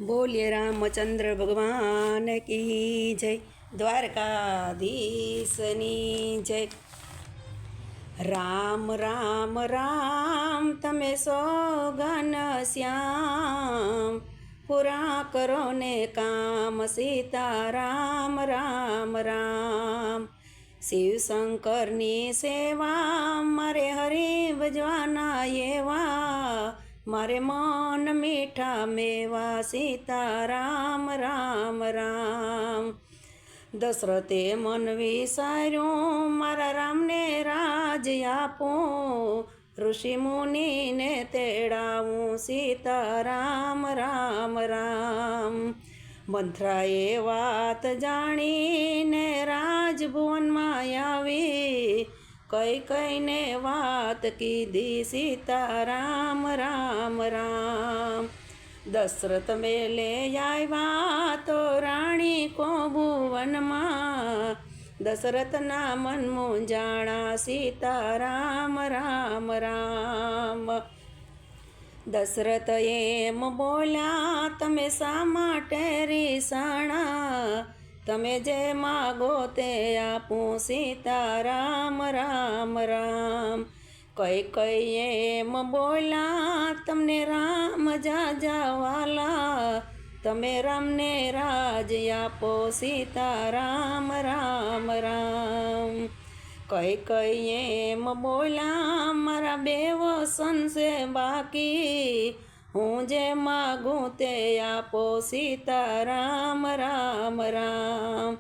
बोलिए रामचंद्र भगवान की जय। द्वारकाधीशनी जय। राम राम राम तमे सो घन श्याम, पूरा करो ने काम सीता राम राम राम। शिव शंकरनी सेवा मारे हरि भजवाना एवा, मारे मन मीठा मेवा सीता राम राम राम। दशरथे मन विचार्यो मारा राम ने राज आपो, ऋषि मुनि ने तेड़ावूं सीता राम राम राम। मंथराए वात जाणी ने राजभुवन में आवी, कई कई ने वात कीधी सीता राम राम राम। दशरथ मेले आव्या तो राणी को भुवन में, दशरथ ना मन मूंझाणा सीता राम राम राम। दशरथ एम बोल्या तमे शा माटे રીસાણા, तमे जे मागो ते आपूं सीता राम राम राम। कई कई एम बोल्या तमने राम जाजा वाला, तमे राम ने राज आपो सीता राम राम राम। कई कई एम बोल्या मारा बेव संसे बाकी, हूँ जे मागूं ते आपो सीता राम राम राम।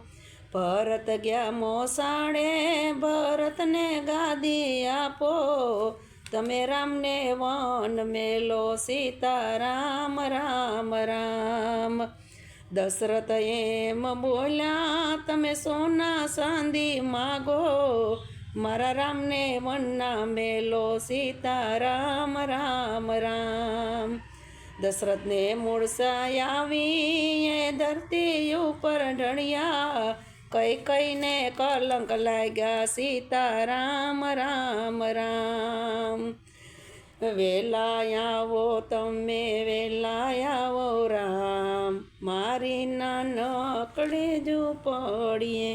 भरत गया मोसाड़े भरत ने गादी आपो, तमे राम ने वन मेलो सीता राम राम राम। दशरथ एम बोल्या तमे सोना चांदी मागो, मारा राम ने वन्ना मेलो सीता राम राम राम। दशरथ ने मूर्छा आवी ए धरती ऊपर ढळिया, कई कई ने कलंक लाग्या सीता राम राम राम। वेला आवो तमे वेला आवो राम, मारी नानकड़ी झूंपड़ीए।